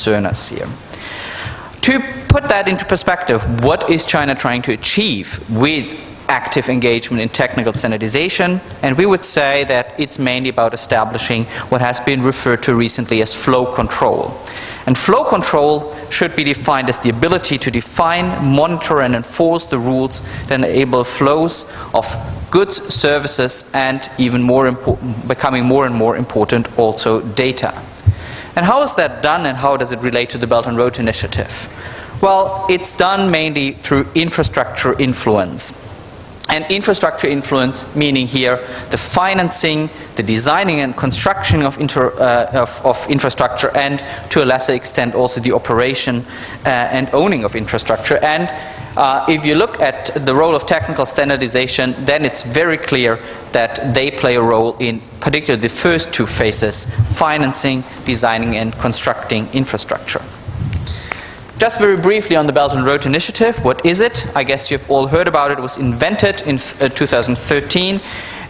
concern us here. To put that into perspective, what is China trying to achieve with active engagement in technical standardization? And we would say that it's mainly about establishing what has been referred to recently as flow control. And flow control should be defined as the ability to define, monitor, and enforce the rules that enable flows of goods, services, and even more becoming more and more important, also data. And how is that done, and how does it relate to the Belt and Road Initiative? Well, it's done mainly through infrastructure influence. And infrastructure influence, meaning here the financing, the designing and construction of infrastructure, and to a lesser extent also the operation and owning of infrastructure. And if you look at the role of technical standardization, then it's very clear that they play a role in particularly the first two phases: financing, designing, and constructing infrastructure. Just very briefly on the Belt and Road Initiative, what is it? I guess you've all heard about it. It was invented in 2013.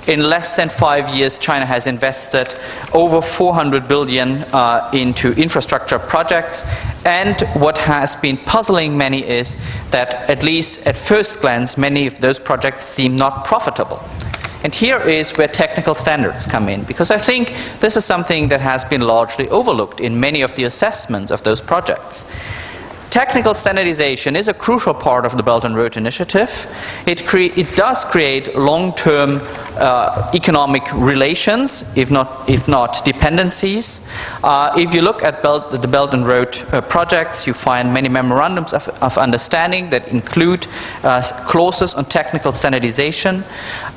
In less than 5 years, China has invested over 400 billion into infrastructure projects. And what has been puzzling many is that, at least at first glance, many of those projects seem not profitable. And here is where technical standards come in, because I think this is something that has been largely overlooked in many of the assessments of those projects. Technical standardization is a crucial part of the Belt and Road Initiative. It does create long-term economic relations, if not dependencies. If you look at the Belt and Road projects, you find many memorandums of understanding that include clauses on technical standardization.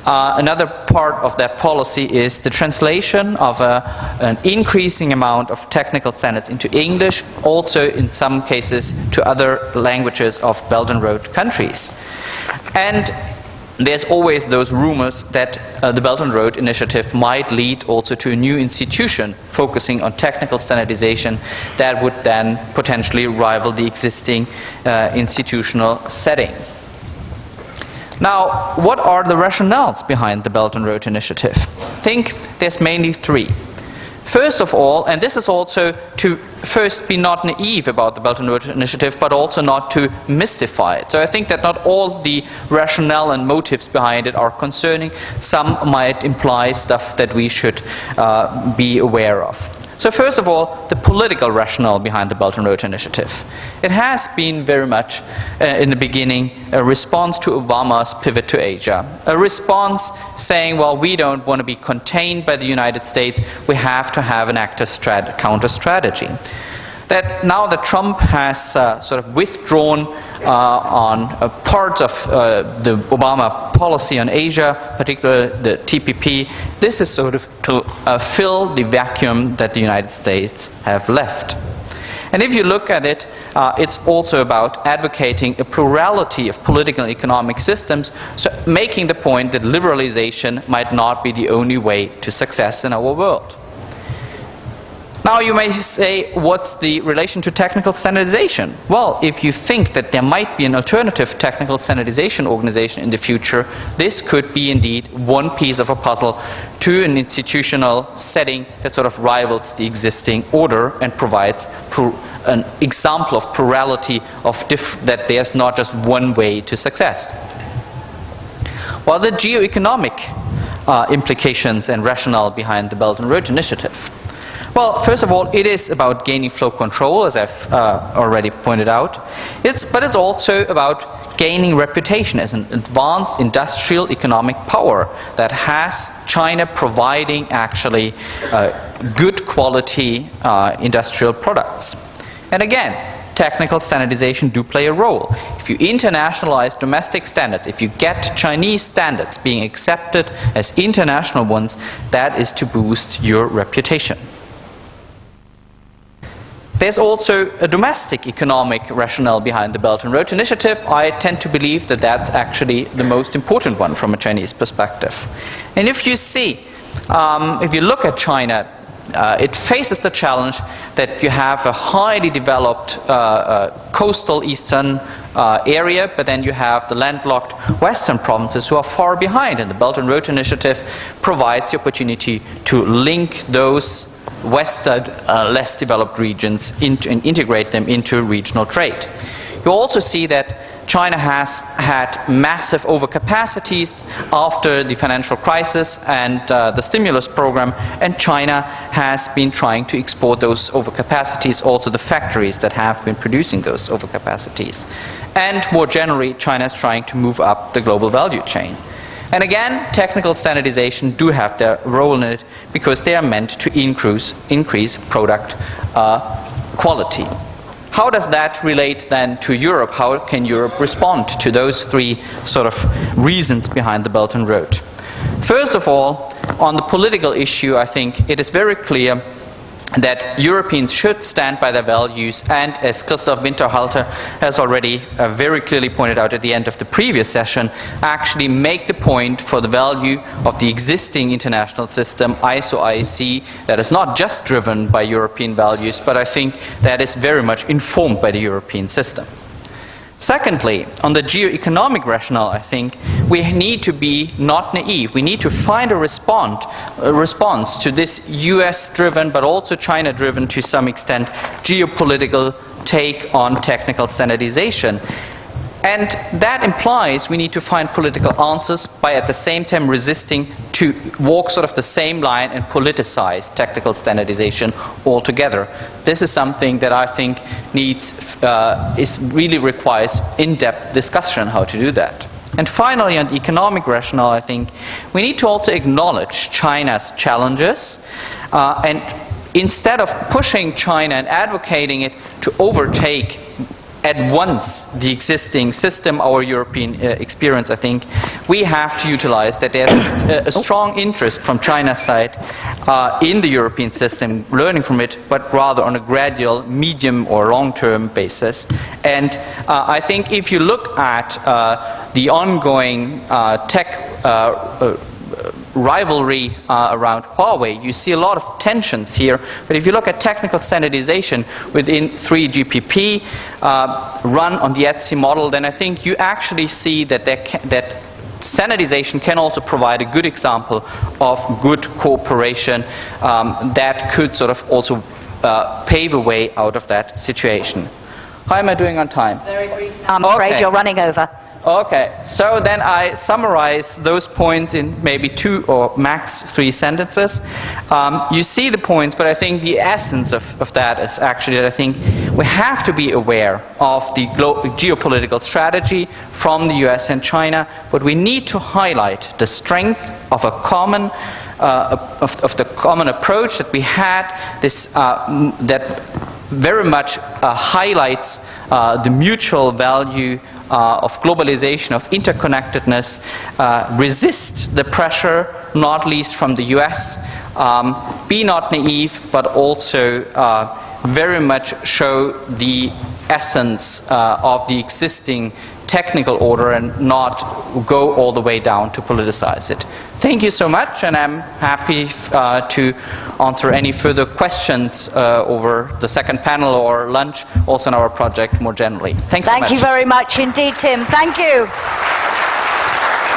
Another part of that policy is the translation of an increasing amount of technical standards into English, also in some cases to other languages of Belt and Road countries. And there's always those rumors that the Belt and Road Initiative might lead also to a new institution focusing on technical standardization that would then potentially rival the existing institutional setting. Now, what are the rationales behind the Belt and Road Initiative? I think there's mainly three. First of all, and this is also to first be not naive about the Belt and Road Initiative, but also not to mystify it. So I think that not all the rationale and motives behind it are concerning. Some might imply stuff that we should be aware of. So first of all, the political rationale behind the Belt and Road Initiative. It has been very much, in the beginning, a response to Obama's pivot to Asia. A response saying, well, we don't want to be contained by the United States, we have to have an active counter-strategy. That now that Trump has sort of withdrawn on parts of the Obama policy on Asia, particularly the TPP, this is sort of to fill the vacuum that the United States have left. And if you look at it, it's also about advocating a plurality of political and economic systems, so making the point that liberalization might not be the only way to success in our world. Now you may say, what's the relation to technical standardization? Well, if you think that there might be an alternative technical standardization organization in the future, this could be indeed one piece of a puzzle to an institutional setting that sort of rivals the existing order and provides an example of plurality of that there's not just one way to success. Well, the geo-economic implications and rationale behind the Belt and Road Initiative. Well, first of all, it is about gaining flow control, as I've already pointed out. But it's also about gaining reputation as an advanced industrial economic power that has China providing actually good quality industrial products. And again, technical standardization do play a role. If you internationalize domestic standards, if you get Chinese standards being accepted as international ones, that is to boost your reputation. There's also a domestic economic rationale behind the Belt and Road Initiative. I tend to believe that that's actually the most important one from a Chinese perspective. And if you see, if you look at China, it faces the challenge that you have a highly developed coastal eastern area, but then you have the landlocked western provinces who are far behind, and the Belt and Road Initiative provides the opportunity to link those Western, less developed regions and integrate them into regional trade. You also see that China has had massive overcapacities after the financial crisis and the stimulus program, and China has been trying to export those overcapacities also to the factories that have been producing those overcapacities. And more generally, China is trying to move up the global value chain. And again, technical standardization do have their role in it because they are meant to increase product quality. How does that relate then to Europe? How can Europe respond to those three sort of reasons behind the Belt and Road? First of all, on the political issue, I think it is very clear that Europeans should stand by their values, and as Christoph Winterhalter has already very clearly pointed out at the end of the previous session, actually make the point for the value of the existing international system, ISO-IEC, that is not just driven by European values, but I think that is very much informed by the European system. Secondly, on the geo-economic rationale, I think we need to be not naive. We need to find a response to this US-driven, but also China-driven to some extent, geopolitical take on technical standardization. And that implies we need to find political answers by at the same time resisting to walk sort of the same line and politicize technical standardization altogether. This is something that I think really requires in-depth discussion how to do that. And finally, on the economic rationale, I think we need to also acknowledge China's challenges and instead of pushing China and advocating it to overtake at once the existing system, our European experience, I think we have to utilize that there's a strong interest from China's side in the European system, learning from it, but rather on a gradual, medium or long-term basis. And I think if you look at the ongoing tech rivalry around Huawei, you see a lot of tensions here. But if you look at technical standardization within 3GPP run on the ETSI model, then I think you actually see that that standardization can also provide a good example of good cooperation that could sort of also pave a way out of that situation. How am I doing on time? Very brief. I'm afraid you're running over. Okay, so then I summarize those points in maybe 2 or max 3 sentences. You see the points, but I think the essence of that is actually that I think we have to be aware of the geopolitical strategy from the US and China, but we need to highlight the strength of a common of the common approach that we had, this that very much highlights the mutual value of globalization, of interconnectedness, resist the pressure, not least from the US, be not naive, but also very much show the essence of the existing technical order and not go all the way down to politicize it. Thank you so much, and I'm happy to answer any further questions over the second panel or lunch, also in our project more generally. Thanks so much. Thank you very much indeed, Tim. Thank you.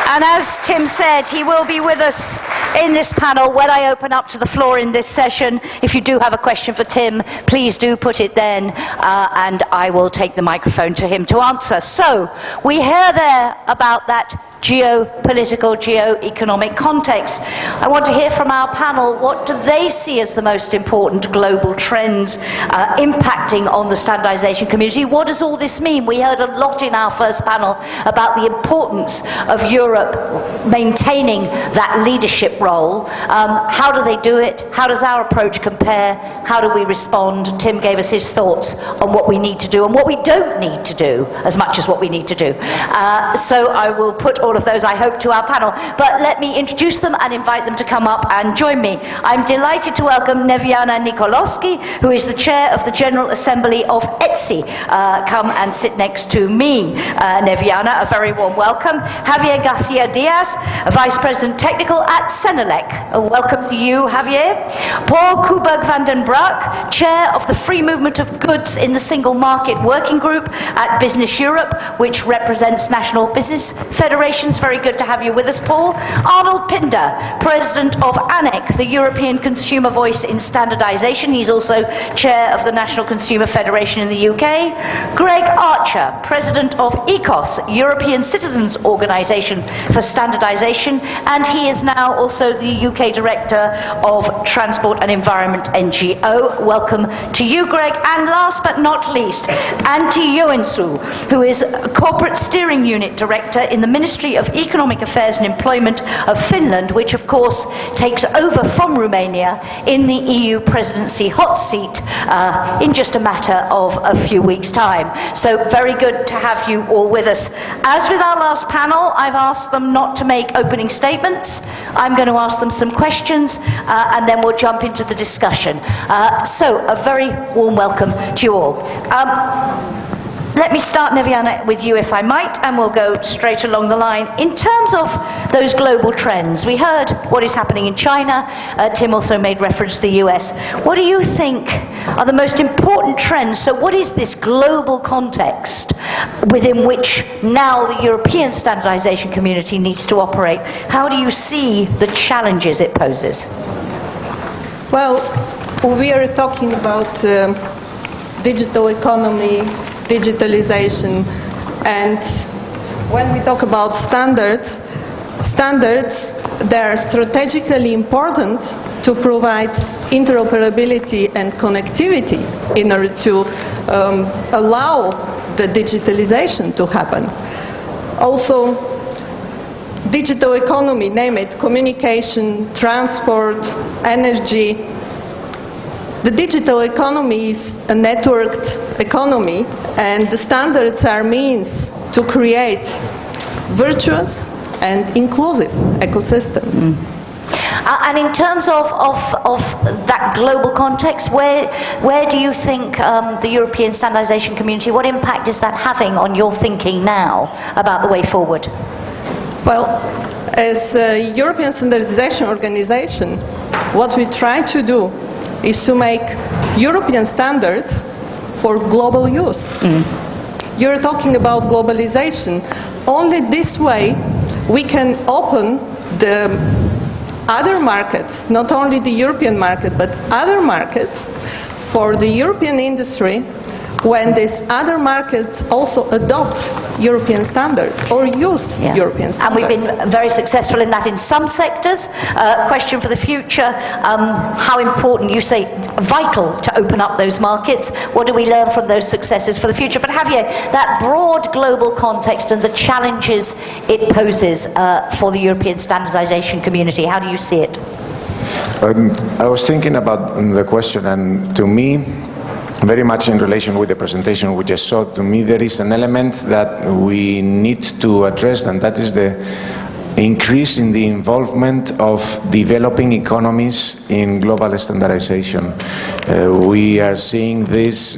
And as Tim said, he will be with us in this panel when I open up to the floor in this session. If you do have a question for Tim, please do put it then, and I will take the microphone to him to answer. So, we hear there about that geopolitical, geo-economic context. I want to hear from our panel, what do they see as the most important global trends impacting on the standardization community? What does all this mean? We heard a lot in our first panel about the importance of Europe maintaining that leadership role. How do they do it? How does our approach compare? How do we respond? Tim gave us his thoughts on what we need to do and what we don't need to do as much as what we need to do. So I will put all of those, I hope, to our panel. But let me introduce them and invite them to come up and join me. I'm delighted to welcome Neviana Nikolowski, who is the chair of the General Assembly of ETSI. Come and sit next to me, Neviana. A very warm welcome. Javier Garcia-Diaz, Vice President Technical at Senelec. Welcome to you, Javier. Paul Kuberg van den Broek, chair of the Free Movement of Goods in the Single Market Working Group at Business Europe, which represents national business federations questions. Very good to have you with us, Paul. Arnold Pinder, President of ANEC, the European Consumer Voice in Standardization. He's also Chair of the National Consumer Federation in the UK. Greg Archer, President of ECOS, European Citizens Organisation for Standardization, and he is now also the UK Director of Transport and Environment NGO. Welcome to you, Greg. And last but not least, Antti Joensuu, who is Corporate Steering Unit Director in the Ministry of Economic Affairs and Employment of Finland, which of course takes over from Romania in the EU presidency hot seat in just a matter of a few weeks' time. So very good to have you all with us. As with our last panel, I've asked them not to make opening statements. I'm going to ask them some questions and then we'll jump into the discussion. So a very warm welcome to you all. Let me start, Neviana, with you, if I might, and we'll go straight along the line. In terms of those global trends, we heard what is happening in China. Tim also made reference to the US. What do you think are the most important trends? So what is this global context within which now the European standardization community needs to operate? How do you see the challenges it poses? Well, we are talking about digital economy, digitalization, and when we talk about standards, they are strategically important to provide interoperability and connectivity in order to allow the digitalization to happen. Also, digital economy, name it, communication, transport, energy. The digital economy is a networked economy, and the standards are means to create virtuous and inclusive ecosystems. And in terms of that global context, where do you think the European standardization community, what impact is that having on your thinking now about the way forward? Well, as a European standardization organization, what we try to do is to make European standards for global use. You're talking about globalization. Only this way we can open the other markets, not only the European market, but other markets for the European industry when these other markets also adopt European standards or use European standards. And we've been very successful in that in some sectors. Question for the future, how important, you say vital to open up those markets. What do we learn from those successes for the future? But Javier, that broad global context and the challenges it poses for the European standardization community, how do you see it? I was thinking about the question, and to me, very much in relation with the presentation we just saw, to me there is an element that we need to address, and that is the increase in the involvement of developing economies in global standardization. We are seeing this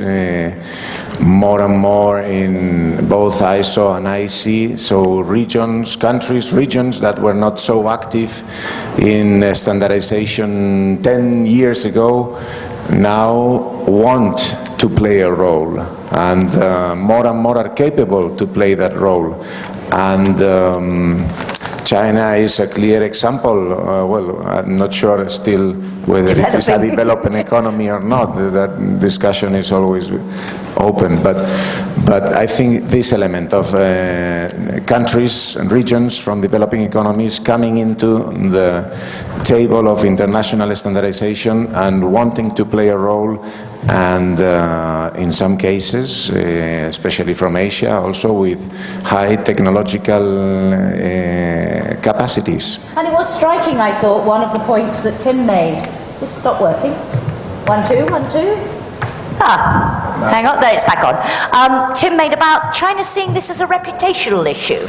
more and more in both ISO and IC, so regions that were not so active in standardization 10 years ago now want to play a role, and more are capable to play that role. And China is a clear example. Well, I'm not sure still whether it is a developing economy or not. That discussion is always open. But I think this element of countries and regions from developing economies coming into the table of international standardization and wanting to play a role, and in some cases, especially from Asia, also with high technological capacities. And it was striking, I thought, one of the points that Tim made. Does this stop working? 1, 2, 1, 2. Hang on, there, it's back on. Tim made about China seeing this as a reputational issue,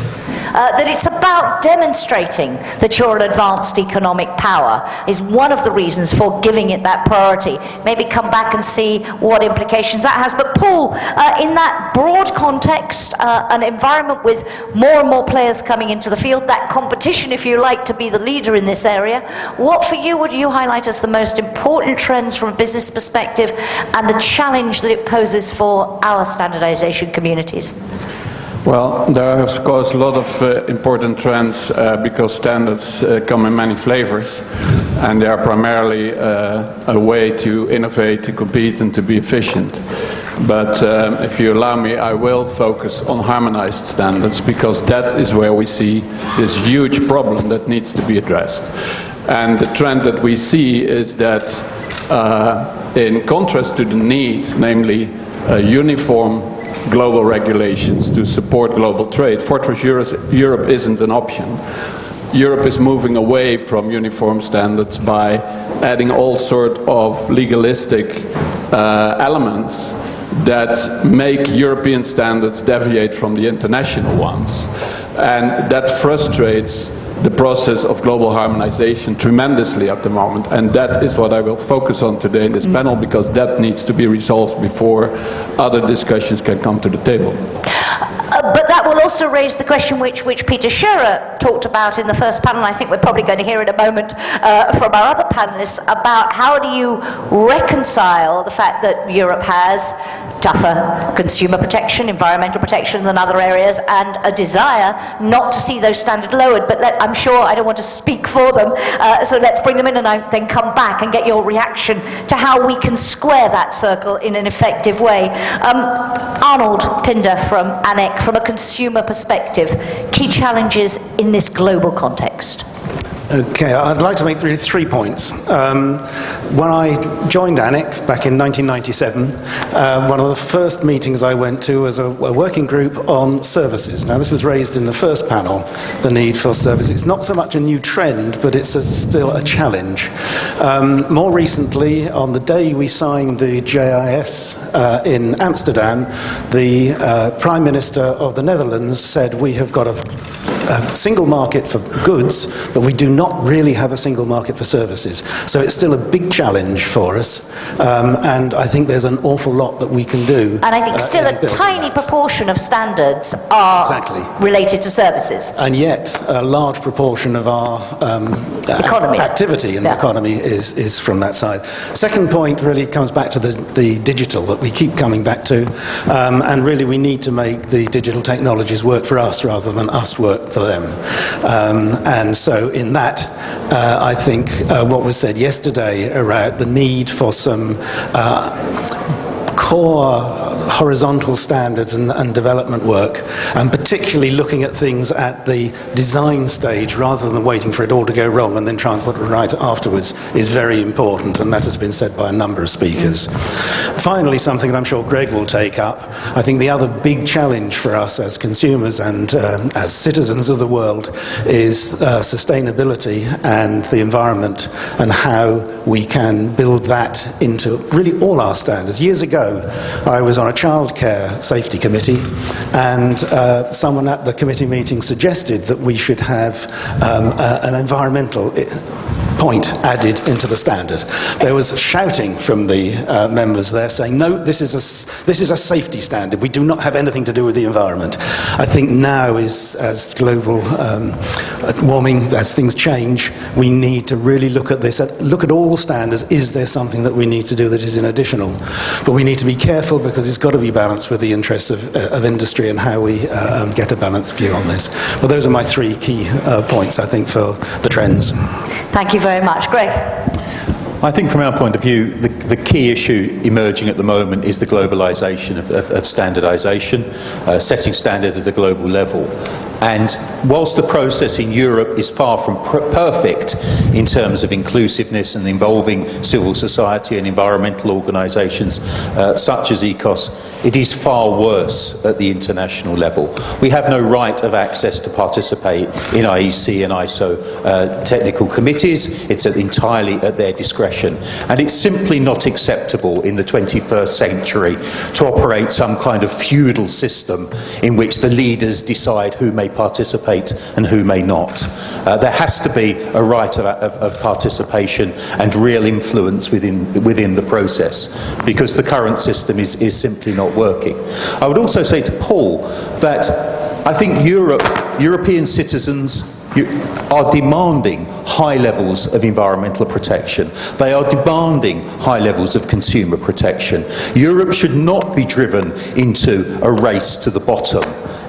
that it's about demonstrating that you're an advanced economic power is one of the reasons for giving it that priority. Maybe come back and see what implications that has. But Paul, in that broad context, an environment with more and more players coming into the field, that competition, if you like, to be the leader in this area, what for you would you highlight as the most important trends from a business perspective and the challenge that it poses for our standardization communities? Well, there are of course a lot of important trends because standards come in many flavors, and they are primarily a way to innovate, to compete and to be efficient. But if you allow me, I will focus on harmonized standards because that is where we see this huge problem that needs to be addressed. And the trend that we see is that in contrast to the need, namely uniform global regulations to support global trade, Fortress Europe isn't an option. Europe is moving away from uniform standards by adding all sorts of legalistic elements that make European standards deviate from the international ones. And that frustrates the process of global harmonization tremendously at the moment, and that is what I will focus on today in this panel, because that needs to be resolved before other discussions can come to the table. But that will also raise the question which Peter Scherer talked about in the first panel, and I think we're probably going to hear in a moment from our other panelists, about how do you reconcile the fact that Europe has tougher consumer protection, environmental protection than other areas, and a desire not to see those standards lowered. But I'm sure I don't want to speak for them, so let's bring them in and then come back and get your reaction to how we can square that circle in an effective way. Arnold Pinder from ANEC, from a consumer perspective, key challenges in this global context. Okay, I'd like to make three points. When I joined ANEC back in 1997, one of the first meetings I went to was a working group on services. Now, this was raised in the first panel, the need for services. It's not so much a new trend, but it's still a challenge. More recently, on the day we signed the JIS in Amsterdam, the Prime Minister of the Netherlands said we have got a single market for goods, but we do not really have a single market for services. So it's still a big challenge for us, and I think there's an awful lot that we can do. And I think still a tiny proportion of standards are related to services. And yet a large proportion of our activity in the economy is from that side. Second point really comes back to the digital that we keep coming back to, and really we need to make the digital technologies work for us rather than us work for them. And so in that, I think what was said yesterday around the need for some core horizontal standards and development work, and particularly looking at things at the design stage rather than waiting for it all to go wrong and then try and put it right afterwards, is very important, and that has been said by a number of speakers. Finally, something that I'm sure Greg will take up, I think the other big challenge for us as consumers and as citizens of the world is sustainability and the environment, and how we can build that into really all our standards. Years ago, I was on a childcare safety committee, and someone at the committee meeting suggested that we should have an environmental point added into the standard. There was shouting from the members there saying, no, this is a safety standard. We do not have anything to do with the environment. I think now, as global warming, as things change, we need to really look at this, look at all standards. Is there something that we need to do that is an additional? But we need to be careful, because it's got to be balanced with the interests of industry and how we get a balanced view on this. But those are my three key points, I think, for the trends. Thank you very much. Greg? I think from our point of view, the key issue emerging at the moment is the globalisation of standardisation, setting standards at a global level. And whilst the process in Europe is far from perfect in terms of inclusiveness and involving civil society and environmental organisations such as ECOS, it is far worse at the international level. We have no right of access to participate in IEC and ISO technical committees. It's entirely at their discretion. And it's simply not acceptable in the 21st century to operate some kind of feudal system in which the leaders decide who may participate and who may not. There has to be a right of participation and real influence within the process, because the current system is simply not working. I would also say to Paul that I think European citizens are demanding high levels of environmental protection. They are demanding high levels of consumer protection. Europe should not be driven into a race to the bottom.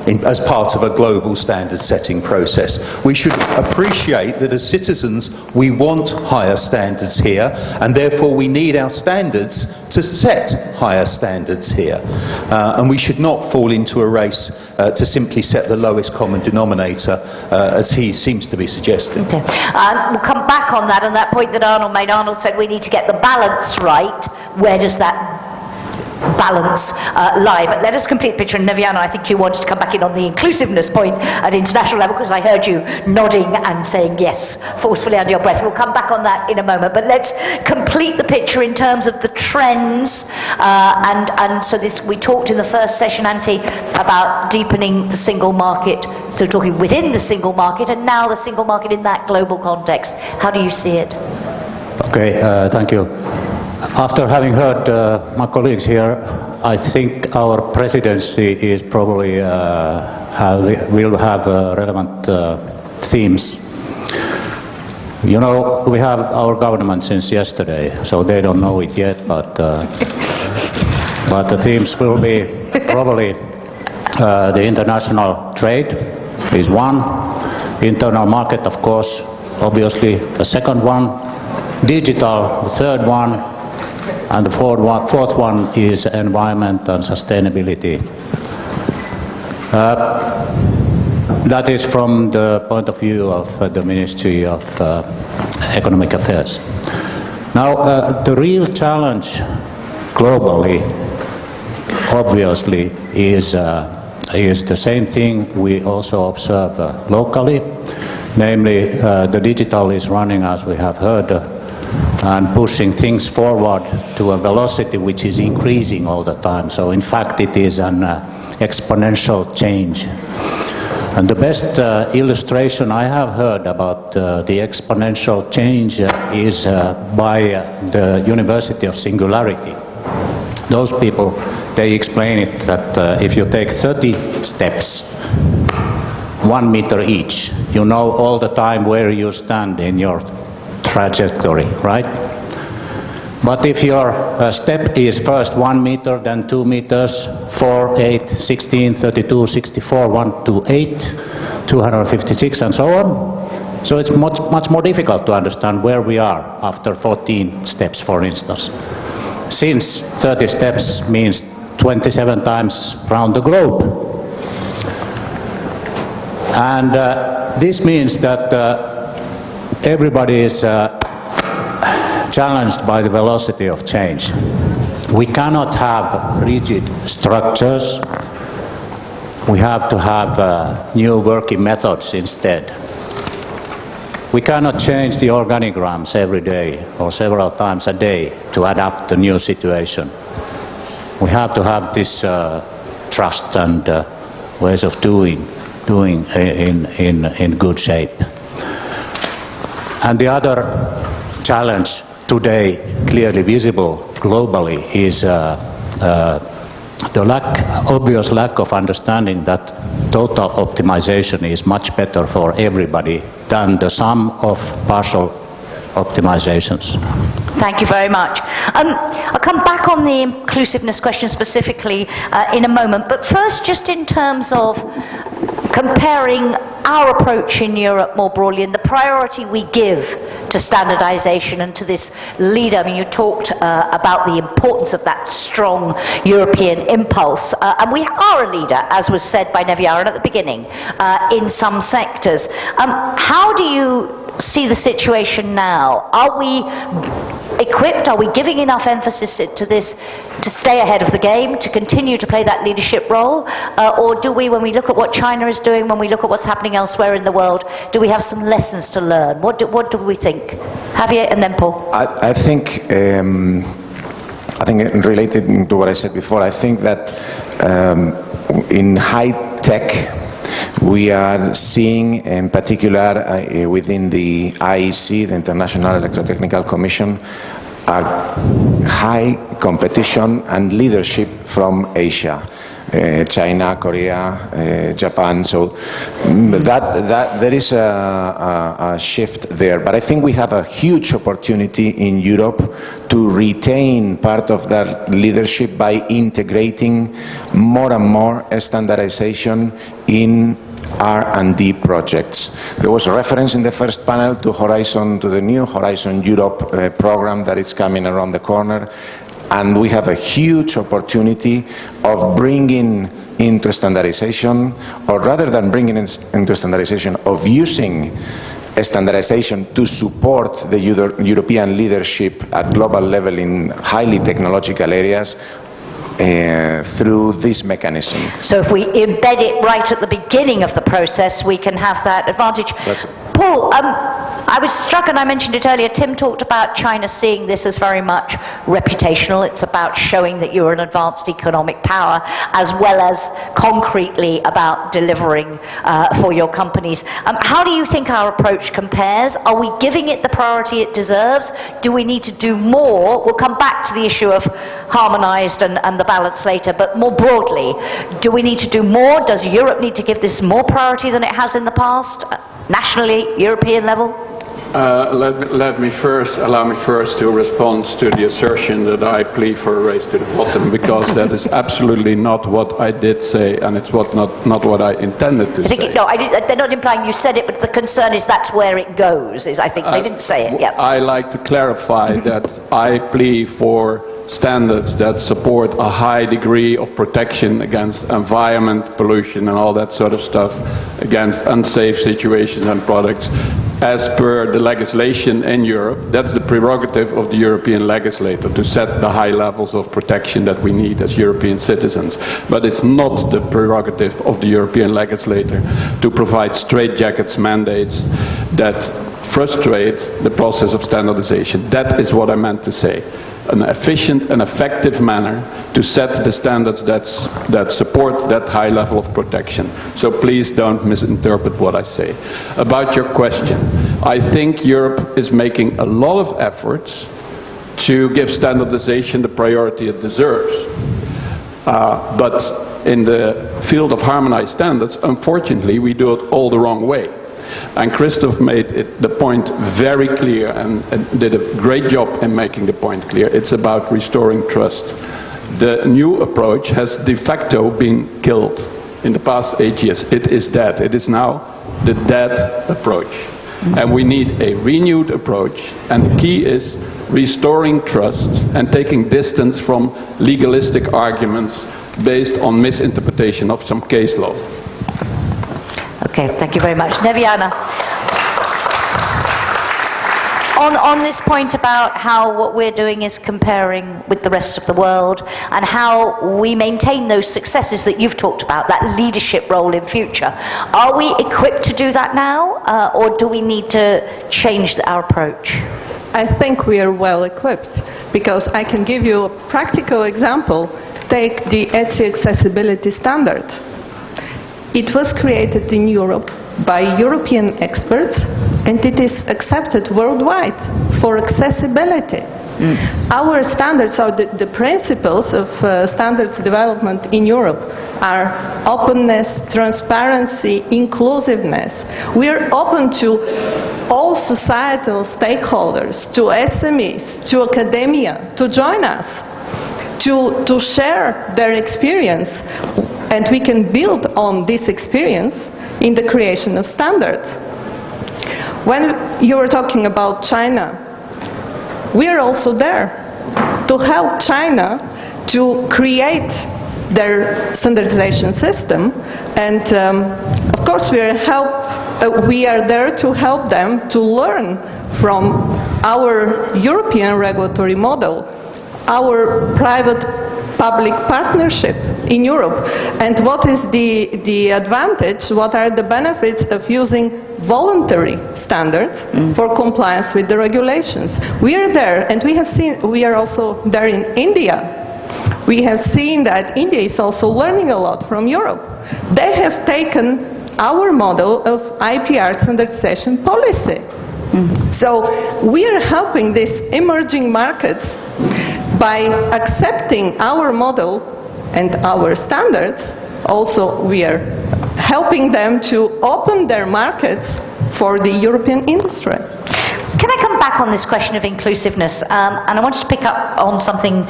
as part of a global standard setting process. We should appreciate that as citizens we want higher standards here, and therefore we need our standards to set higher standards here. And we should not fall into a race to simply set the lowest common denominator, as he seems to be suggesting. Okay. We'll come back on that, and that point that Arnold made. Arnold said we need to get the balance right. Where does that balance lie? But let us complete the picture. And Neviana, I think you wanted to come back in on the inclusiveness point at international level, because I heard you nodding and saying yes forcefully under your breath. We'll come back on that in a moment. But let's complete the picture in terms of the trends. And so this, we talked in the first session, Antti, about deepening the single market. So talking within the single market, and now the single market in that global context. How do you see it? Okay, thank you. After having heard my colleagues here, I think our presidency is probably will have relevant themes. You know, we have our government since yesterday, so they don't know it yet, but the themes will be probably the international trade is one, internal market, of course, obviously the second one, digital, the third one, and the fourth one is environment and sustainability. That is from the point of view of the Ministry of Economic Affairs. Now, the real challenge globally, obviously, is the same thing we also observe locally, namely the digital is running, as we have heard, and pushing things forward to a velocity which is increasing all the time. So in fact it is an exponential change. And the best illustration I have heard about the exponential change is by the University of Singularity. Those people, they explain it that if you take 30 steps, 1 meter each, you know all the time where you stand in your trajectory, right? But if your step is first 1 meter, then 2 meters, 4, 8, 16, 32, 64, 1 to 8, 256, and so on. So it's much more difficult to understand where we are after 14 steps, for instance. Since 30 steps means 27 times around the globe. And this means that everybody is challenged by the velocity of change. We cannot have rigid structures. We have to have new working methods instead. We cannot change the organigrams every day or several times a day to adapt to the new situation. We have to have this trust and ways of doing in good shape. And the other challenge today, clearly visible globally, is the obvious lack of understanding that total optimization is much better for everybody than the sum of partial optimizations. Thank you very much. I'll come back on the inclusiveness question specifically in a moment, but first just in terms of comparing our approach in Europe more broadly and the priority we give to standardization and to this leader. I mean, you talked about the importance of that strong European impulse, and we are a leader, as was said by Neviaran at the beginning, in some sectors. How do you see the situation now? Are we equipped? Are we giving enough emphasis to this to stay ahead of the game, to continue to play that leadership role? Or do we, when we look at what China is doing, when we look at what's happening elsewhere in the world, do we have some lessons to learn? What do we think? Javier and then Paul. I think related to what I said before, I think that in high tech, we are seeing, in particular within the IEC, the International Electrotechnical Commission, high competition and leadership from Asia. China, Korea, Japan, so that there is a shift there. But I think we have a huge opportunity in Europe to retain part of that leadership by integrating more and more standardization in R&D projects. There was a reference in the first panel to the new Horizon Europe program that is coming around the corner. And we have a huge opportunity of bringing into standardization, or rather than bringing into standardization, of using standardization to support the European leadership at global level in highly technological areas through this mechanism. So if we embed it right at the beginning of the process, we can have that advantage. Paul, I was struck, and I mentioned it earlier, Tim talked about China seeing this as very much reputational. It's about showing that you're an advanced economic power, as well as concretely about delivering for your companies. How do you think our approach compares? Are we giving it the priority it deserves? Do we need to do more? We'll come back to the issue of harmonised and the balance later, but more broadly, do we need to do more? Does Europe need to give this more priority than it has in the past? Nationally, European level? Allow me first to respond to the assertion that I plead for a race to the bottom, because that is absolutely not what I did say, and it's not what I intended to say. They're not implying you said it, but the concern is that's where it goes. I think they didn't say it. Yeah. I like to clarify that I plead for standards that support a high degree of protection against environment, pollution and all that sort of stuff, against unsafe situations and products. As per the legislation in Europe, that's the prerogative of the European legislator to set the high levels of protection that we need as European citizens. But it's not the prerogative of the European legislator to provide straitjackets mandates that frustrate the process of standardization. That is what I meant to say. An efficient and effective manner to set the standards that support that high level of protection. So please don't misinterpret what I say. About your question, I think Europe is making a lot of efforts to give standardization the priority it deserves. But in the field of harmonized standards, unfortunately, we do it all the wrong way. And Christoph made the point very clear and did a great job in making the point clear. It's about restoring trust. The new approach has de facto been killed in the past 8 years. It is dead. It is now the dead approach. And we need a renewed approach. And the key is restoring trust and taking distance from legalistic arguments based on misinterpretation of some case law. Okay, thank you very much. Neviana. On this point about how what we're doing is comparing with the rest of the world and how we maintain those successes that you've talked about, that leadership role in future, are we equipped to do that now, or do we need to change our approach? I think we are well equipped, because I can give you a practical example. Take the ETSI accessibility standard. It was created in Europe by European experts, and it is accepted worldwide for accessibility. Our standards, or the principles of standards development in Europe, are openness, transparency, inclusiveness. We are open to all societal stakeholders, to SMEs, to academia, to join us, to share their experience, and we can build on this experience in the creation of standards. When you were talking about China, we are also there to help China to create their standardization system, and of course we are there to help them to learn from our European regulatory model, our private-public partnership in Europe, and what is the advantage, what are the benefits of using voluntary standards for compliance with the regulations. We are there, and we are also there in India. We have seen that India is also learning a lot from Europe. They have taken our model of IPR standardization policy So we are helping these emerging markets by accepting our model and our standards. Also, we are helping them to open their markets for the European industry. Can I come back on this question of inclusiveness? And I wanted to pick up on something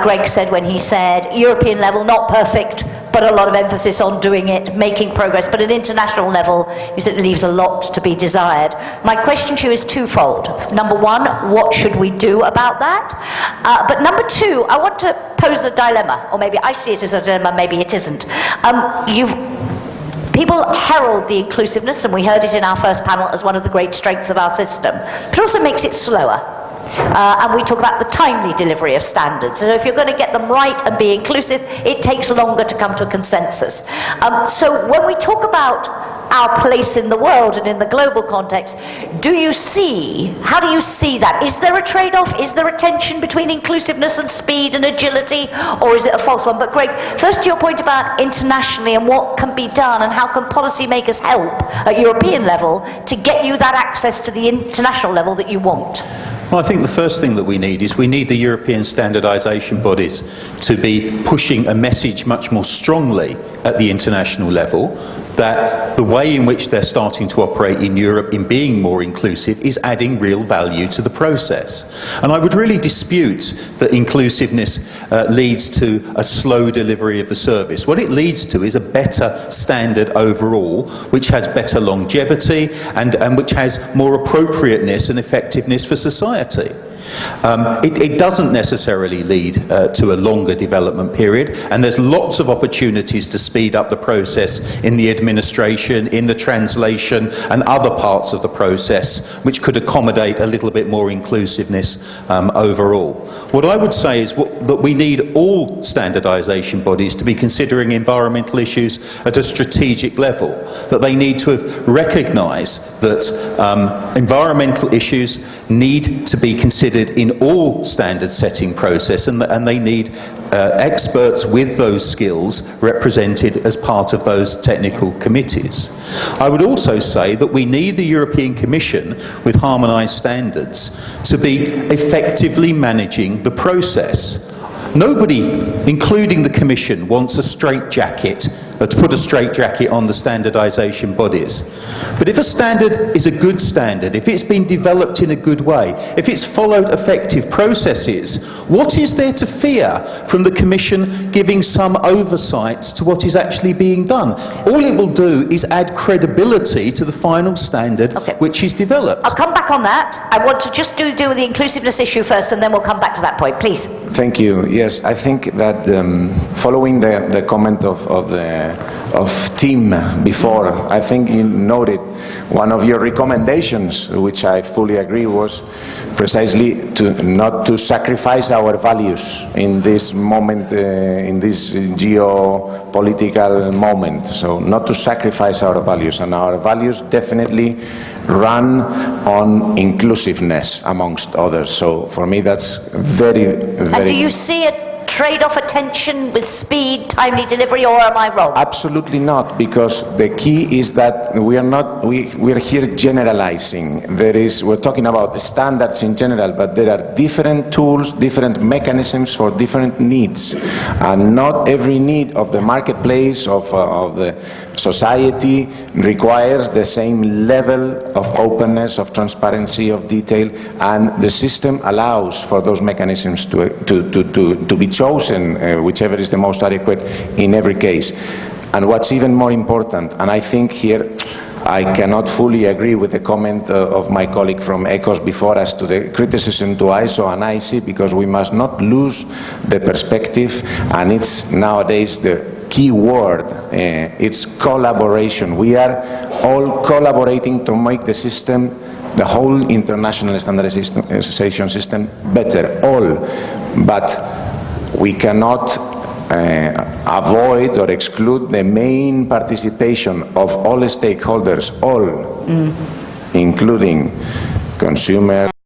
Greg said when he said European level, not perfect, but a lot of emphasis on doing it, making progress. But at international level, you said it leaves a lot to be desired. My question to you is twofold. Number one, what should we do about that? But number two, I want to pose a dilemma, or maybe I see it as a dilemma, maybe it isn't. People herald the inclusiveness, and we heard it in our first panel as one of the great strengths of our system, but it also makes it slower. And we talk about the timely delivery of standards. So if you're going to get them right and be inclusive, it takes longer to come to a consensus. So when we talk about our place in the world and in the global context, how do you see that? Is there a trade-off? Is there a tension between inclusiveness and speed and agility, or is it a false one? But Greg, first to your point about internationally and what can be done, and how can policymakers help at European level to get you that access to the international level that you want? Well, I think the first thing that we need is we need the European standardisation bodies to be pushing a message much more strongly at the international level that the way in which they're starting to operate in Europe in being more inclusive is adding real value to the process. And I would really dispute that inclusiveness leads to a slow delivery of the service. What it leads to is a better standard overall, which has better longevity and which has more appropriateness and effectiveness for society. It doesn't necessarily lead to a longer development period, and there's lots of opportunities to speed up the process in the administration, in the translation and other parts of the process which could accommodate a little bit more inclusiveness overall. What I would say is that we need all standardisation bodies to be considering environmental issues at a strategic level, that they need to recognise that environmental issues need to be considered in all standard setting process, and they need experts with those skills represented as part of those technical committees. I would also say that we need the European Commission with harmonised standards to be effectively managing the process. Nobody, including the Commission, wants a straitjacket, to put a straitjacket on the standardisation bodies. But if a standard is a good standard, if it's been developed in a good way, if it's followed effective processes, what is there to fear from the Commission giving some oversight to what is actually being done? All it will do is add credibility to the final standard which is developed. I'll come back on that. I want to just deal with the inclusiveness issue first, and then we'll come back to that point, please. Thank you. Yes, I think that following the comment of Tim before, I think you noted one of your recommendations, which I fully agree, was precisely not to sacrifice our values in this moment, in this geopolitical moment. So not to sacrifice our values, and our values definitely run on inclusiveness amongst others. So for me that's very, very... And do you see a trade-off, attention with speed, timely delivery, or am I wrong? Absolutely not, because the key is that we're here generalizing. We're talking about standards in general, but there are different tools, different mechanisms for different needs, and not every need of the marketplace, of the society requires the same level of openness, of transparency, of detail, and the system allows for those mechanisms to be chosen, whichever is the most adequate in every case. And what's even more important, and I think here I cannot fully agree with the comment of my colleague from ECOS before as to the criticism to ISO and IC, because we must not lose the perspective, and it's nowadays the key word, it's collaboration. We are all collaborating to make the system, the whole international standardization system, better, all. But we cannot avoid or exclude the main participation of all stakeholders, all, including consumers,